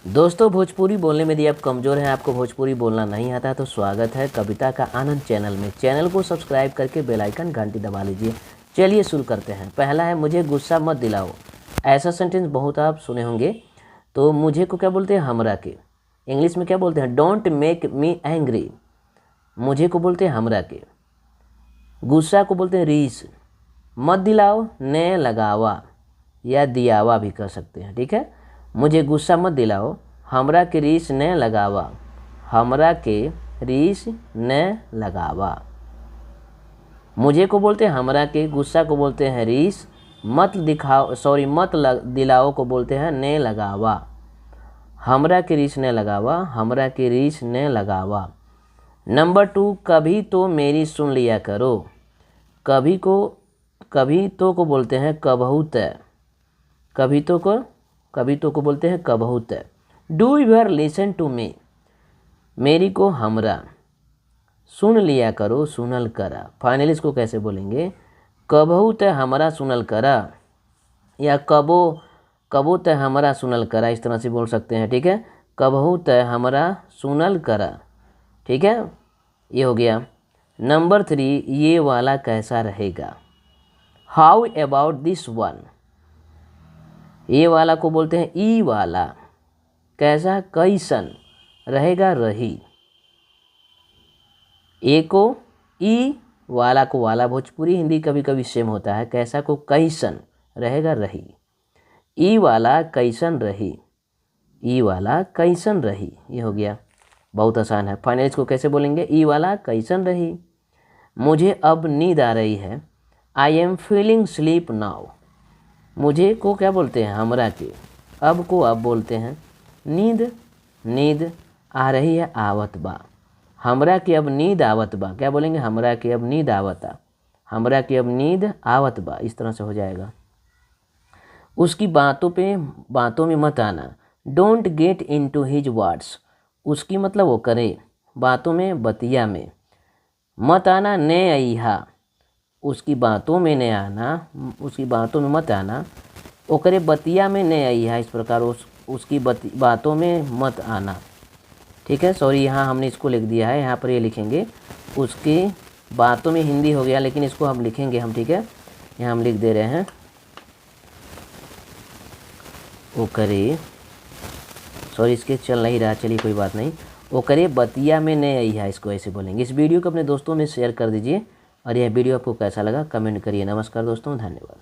दोस्तों, भोजपुरी बोलने में यदि आप कमज़ोर हैं, आपको भोजपुरी बोलना नहीं आता तो स्वागत है कविता का आनंद चैनल में। चैनल को सब्सक्राइब करके बेल आइकन घंटी दबा लीजिए। चलिए शुरू करते हैं। पहला है मुझे गुस्सा मत दिलाओ। ऐसा सेंटेंस बहुत आप सुने होंगे। तो मुझे को क्या बोलते हैं? हमरा के। इंग्लिश में क्या बोलते हैं? Don't make me angry. मुझे को बोलते हैं हमरा के। गुस्सा को बोलते हैं रीस। मत दिलाओ ने लगावा या दियावा भी कह सकते हैं, ठीक है। मुझे गुस्सा मत दिलाओ, हमरा के रीस ने लगावा। हमरा के रीस ने लगावा। मुझे को बोलते हैं हमरा के, गुस्सा को बोलते हैं रीस, मत दिलाओ को बोलते हैं ने लगावा। हमरा के रीस ने लगावा, हमरा के रीस ने लगावा। नंबर 2, कभी तो मेरी सुन लिया करो। कभी तो को बोलते हैं कबहू तय। कभी तो को बोलते हैं कबहू तय। Do your listen to me. मेरी को हमरा। सुन लिया करो, सुनल करा। फाइनली इसको कैसे बोलेंगे? कबहू तय हमरा सुनल करा या कबो तय हमरा सुनल करा, इस तरह से बोल सकते हैं, ठीक है। कबहू तय हमरा सुनल करा, ठीक है। ये हो गया। नंबर 3, ये वाला कैसा रहेगा। How about this one. ये वाला को बोलते हैं ई वाला। कैसा? कैसन। रहेगा रही। ए को ई, वाला को वाला। भोजपुरी हिंदी कभी कभी सेम होता है। कैसा को कैसन, रहेगा रही। ई वाला कैसन रही। ई वाला कैसन रही। ये हो गया। बहुत आसान है। फाइनल इसको कैसे बोलेंगे? ई वाला कैसन रही। मुझे अब नींद आ रही है। I am feeling sleep now. मुझे को क्या बोलते हैं? हमरा के। अब को अब बोलते हैं नींद आ रही है, आवत बा। हमरा के अब नींद आवत बा। क्या बोलेंगे? हमरा के अब नींद आवता। हमरा के अब नींद आवत बा। इस तरह से हो जाएगा। उसकी बातों में मत आना। Don't get into his words. उसकी मतलब वो करे, बातों में, बतिया में। मत आना ने अइहा। उसकी बातों में ने आना, उसकी बातों में मत आना। ओकरे बतिया में ने अइहा। इस प्रकार उसकी बातों में मत आना, ठीक है। सॉरी, यहाँ हमने इसको लिख दिया है, यहाँ पर ये लिखेंगे उसकी बातों में। हिंदी हो गया, लेकिन इसको हम लिखेंगे हम, ठीक है। यहाँ हम लिख दे रहे हैं ओकरे। सॉरी, इसके चल नहीं रहा, चलिए कोई बात नहीं। ओकरे बतिया में ने अइहा, इसको ऐसे बोलेंगे। इस वीडियो को अपने दोस्तों में शेयर कर दीजिए। और यह वीडियो आपको कैसा लगा कमेंट करिए। नमस्कार दोस्तों, धन्यवाद।